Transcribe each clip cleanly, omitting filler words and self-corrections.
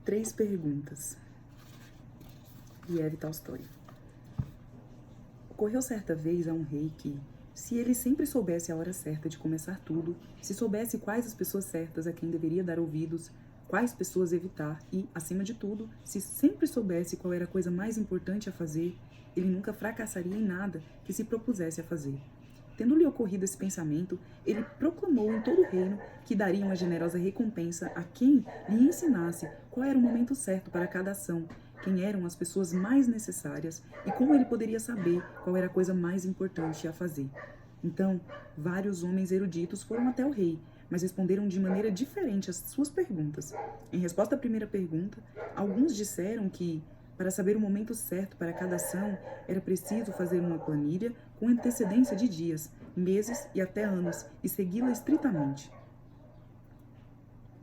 3 perguntas. Lev Tolstói. Ocorreu certa vez a um rei que, se ele sempre soubesse a hora certa de começar tudo, se soubesse quais as pessoas certas a quem deveria dar ouvidos, quais pessoas evitar e, acima de tudo, se sempre soubesse qual era a coisa mais importante a fazer, ele nunca fracassaria em nada que se propusesse a fazer. Tendo-lhe ocorrido esse pensamento, ele proclamou em todo o reino que daria uma generosa recompensa a quem lhe ensinasse qual era o momento certo para cada ação, quem eram as pessoas mais necessárias e como ele poderia saber qual era a coisa mais importante a fazer. Então, vários homens eruditos foram até o rei, mas responderam de maneira diferente às suas perguntas. Em resposta à primeira pergunta, alguns disseram que, para saber o momento certo para cada ação, era preciso fazer uma planilha com antecedência de dias, meses e até anos, e segui-la estritamente.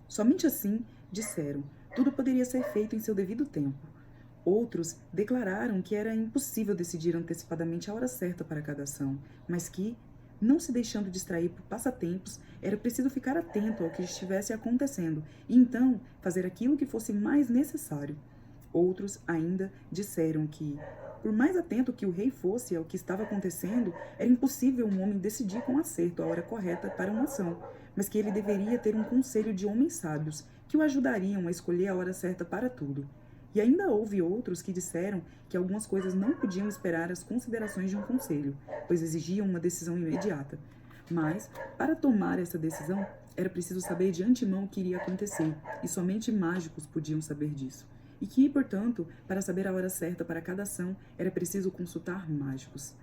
Somente assim, disseram, tudo poderia ser feito em seu devido tempo. Outros declararam que era impossível decidir antecipadamente a hora certa para cada ação, mas que, não se deixando distrair por passatempos, era preciso ficar atento ao que estivesse acontecendo e então fazer aquilo que fosse mais necessário. Outros ainda disseram que, por mais atento que o rei fosse ao que estava acontecendo, era impossível um homem decidir com acerto a hora correta para uma ação, mas que ele deveria ter um conselho de homens sábios que o ajudariam a escolher a hora certa para tudo. E ainda houve outros que disseram que algumas coisas não podiam esperar as considerações de um conselho, pois exigiam uma decisão imediata. Mas, para tomar essa decisão, era preciso saber de antemão o que iria acontecer, e somente mágicos podiam saber disso. E que, portanto, para saber a hora certa para cada ação, era preciso consultar mágicos.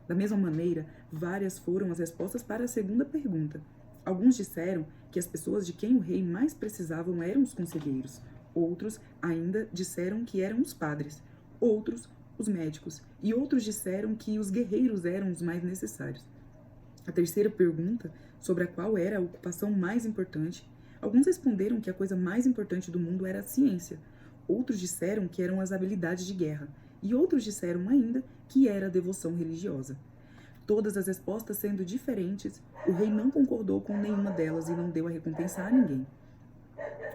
Da mesma maneira, várias foram as respostas para a segunda pergunta. Alguns disseram que as pessoas de quem o rei mais precisavam eram os conselheiros. Outros ainda disseram que eram os padres. Outros, os médicos. E outros disseram que os guerreiros eram os mais necessários. A terceira pergunta, sobre a qual era a ocupação mais importante, alguns responderam que a coisa mais importante do mundo era a ciência. Outros disseram que eram as habilidades de guerra, e outros disseram ainda que era a devoção religiosa. Todas as respostas sendo diferentes, o rei não concordou com nenhuma delas e não deu a recompensa a ninguém.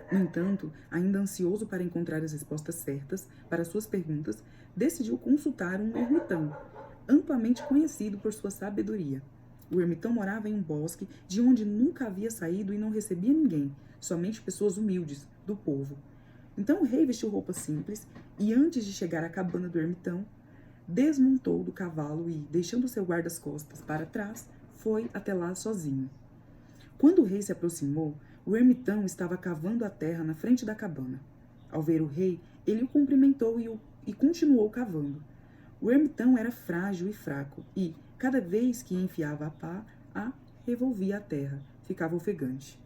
No entanto, ainda ansioso para encontrar as respostas certas para suas perguntas, decidiu consultar um ermitão, amplamente conhecido por sua sabedoria. O ermitão morava em um bosque de onde nunca havia saído e não recebia ninguém, somente pessoas humildes, do povo. Então o rei vestiu roupa simples e, antes de chegar à cabana do ermitão, desmontou do cavalo e, deixando seu guarda-costas para trás, foi até lá sozinho. Quando o rei se aproximou, o ermitão estava cavando a terra na frente da cabana. Ao ver o rei, ele o cumprimentou e continuou cavando. O ermitão era frágil e fraco e, cada vez que enfiava a pá, revolvia a terra, ficava ofegante.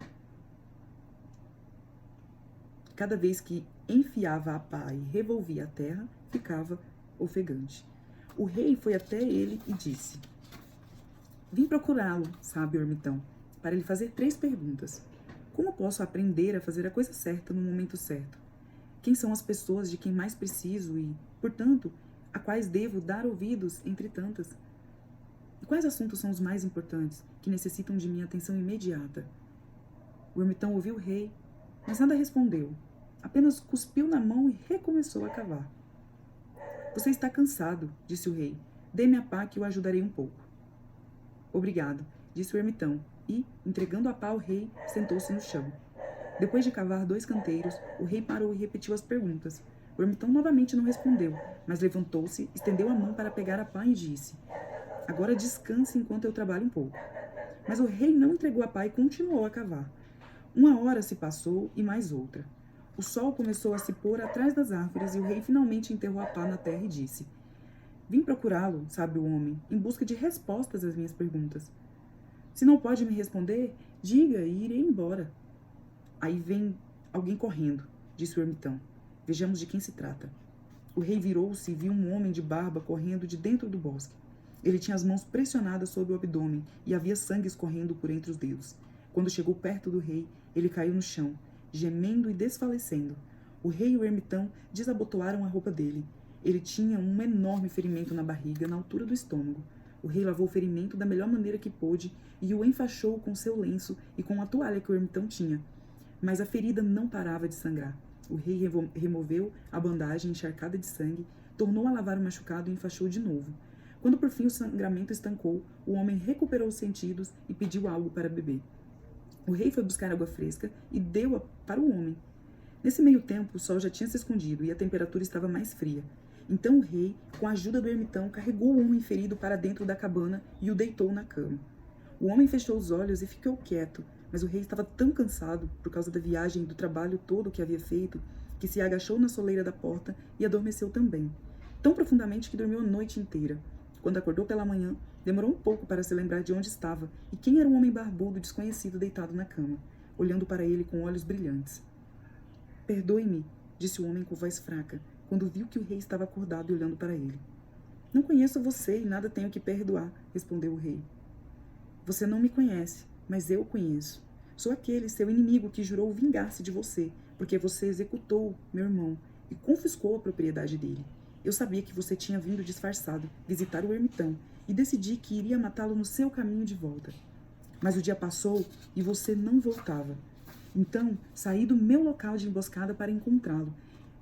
Cada vez que enfiava a pá e revolvia a terra, ficava ofegante. O rei foi até ele e disse: Vim procurá-lo, sábio ermitão, para lhe fazer 3 perguntas. Como posso aprender a fazer a coisa certa no momento certo? Quem são as pessoas de quem mais preciso e, portanto, a quais devo dar ouvidos entre tantas? E quais assuntos são os mais importantes, que necessitam de minha atenção imediata? O ermitão ouviu o rei, mas nada respondeu. Apenas cuspiu na mão e recomeçou a cavar. Você está cansado, disse o rei. Dê-me a pá que o ajudarei um pouco. Obrigado, disse o ermitão, e, entregando a pá ao rei, sentou-se no chão. Depois de cavar 2 canteiros, o rei parou e repetiu as perguntas. O ermitão novamente não respondeu, mas levantou-se, estendeu a mão para pegar a pá e disse: Agora descanse enquanto eu trabalho um pouco. Mas o rei não entregou a pá e continuou a cavar. 1 hora se passou e mais outra. O sol começou a se pôr atrás das árvores e o rei finalmente enterrou a pá na terra e disse: Vim procurá-lo, sábio homem, em busca de respostas às minhas perguntas. Se não pode me responder, diga e irei embora. Aí vem alguém correndo, disse o ermitão. Vejamos de quem se trata. O rei virou-se e viu um homem de barba correndo de dentro do bosque. Ele tinha as mãos pressionadas sobre o abdômen e havia sangue escorrendo por entre os dedos. Quando chegou perto do rei, ele caiu no chão, gemendo e desfalecendo. O rei e o ermitão desabotoaram a roupa dele. Ele tinha um enorme ferimento na barriga, na altura do estômago. O rei lavou o ferimento da melhor maneira que pôde e o enfaixou com seu lenço e com a toalha que o ermitão tinha. Mas a ferida não parava de sangrar. O rei removeu a bandagem encharcada de sangue, tornou a lavar o machucado e enfaixou de novo. Quando por fim o sangramento estancou, o homem recuperou os sentidos e pediu algo para beber. O rei foi buscar água fresca e deu-a para o homem. Nesse meio tempo, o sol já tinha se escondido e a temperatura estava mais fria. Então o rei, com a ajuda do ermitão, carregou o homem ferido para dentro da cabana e o deitou na cama. O homem fechou os olhos e ficou quieto, mas o rei estava tão cansado, por causa da viagem e do trabalho todo que havia feito, que se agachou na soleira da porta e adormeceu também, tão profundamente que dormiu a noite inteira. Quando acordou pela manhã, demorou um pouco para se lembrar de onde estava e quem era o homem barbudo desconhecido deitado na cama, olhando para ele com olhos brilhantes. Perdoe-me, disse o homem com voz fraca, quando viu que o rei estava acordado e olhando para ele. Não conheço você e nada tenho que perdoar, respondeu o rei. Você não me conhece, mas eu o conheço. Sou aquele seu inimigo que jurou vingar-se de você, porque você executou meu irmão e confiscou a propriedade dele. Eu sabia que você tinha vindo disfarçado visitar o ermitão e decidi que iria matá-lo no seu caminho de volta. Mas o dia passou e você não voltava. Então, saí do meu local de emboscada para encontrá-lo,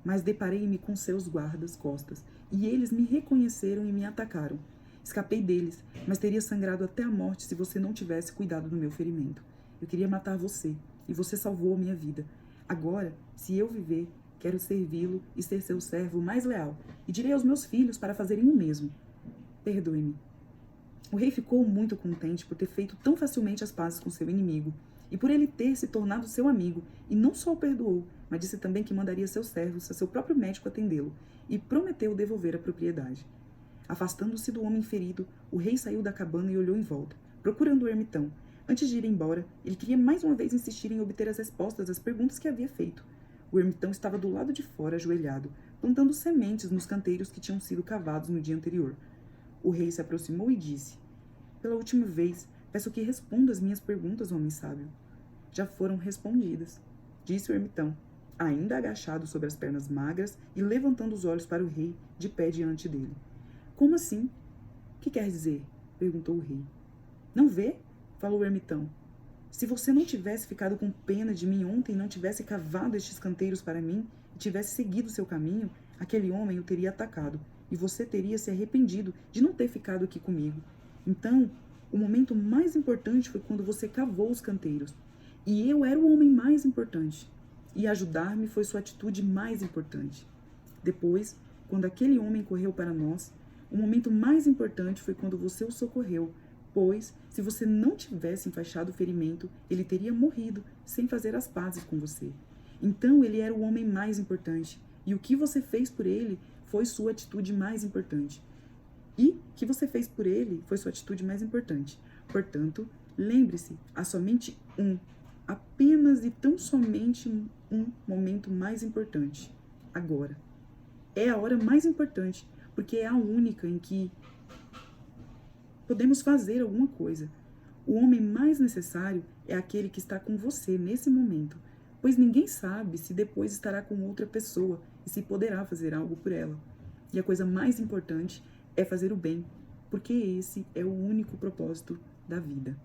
mas deparei-me com seus guardas-costas e eles me reconheceram e me atacaram. Escapei deles, mas teria sangrado até a morte se você não tivesse cuidado do meu ferimento. Eu queria matar você e você salvou a minha vida. Agora, se eu viver, quero servi-lo e ser seu servo mais leal, e direi aos meus filhos para fazerem o mesmo. Perdoe-me. O rei ficou muito contente por ter feito tão facilmente as pazes com seu inimigo, e por ele ter se tornado seu amigo, e não só o perdoou, mas disse também que mandaria seus servos a seu próprio médico atendê-lo, e prometeu devolver a propriedade. Afastando-se do homem ferido, o rei saiu da cabana e olhou em volta, procurando o ermitão. Antes de ir embora, ele queria mais uma vez insistir em obter as respostas às perguntas que havia feito. O ermitão estava do lado de fora, ajoelhado, plantando sementes nos canteiros que tinham sido cavados no dia anterior. O rei se aproximou e disse: Pela última vez, peço que responda as minhas perguntas, homem sábio. Já foram respondidas, disse o ermitão, ainda agachado sobre as pernas magras e levantando os olhos para o rei, de pé diante dele. Como assim? O que quer dizer? Perguntou o rei. Não vê? Falou o ermitão. Se você não tivesse ficado com pena de mim ontem e não tivesse cavado estes canteiros para mim e tivesse seguido seu caminho, aquele homem o teria atacado e você teria se arrependido de não ter ficado aqui comigo. Então, o momento mais importante foi quando você cavou os canteiros. E eu era o homem mais importante. E ajudar-me foi sua atitude mais importante. Depois, quando aquele homem correu para nós, o momento mais importante foi quando você o socorreu, pois, se você não tivesse enfaixado o ferimento, ele teria morrido sem fazer as pazes com você. Então, ele era o homem mais importante, e o que você fez por ele foi sua atitude mais importante. E o que você fez por ele foi sua atitude mais importante. Portanto, lembre-se, há somente apenas e tão somente um momento mais importante. Agora. É a hora mais importante, porque é a única em que podemos fazer alguma coisa. O homem mais necessário é aquele que está com você nesse momento, pois ninguém sabe se depois estará com outra pessoa e se poderá fazer algo por ela. E a coisa mais importante é fazer o bem, porque esse é o único propósito da vida.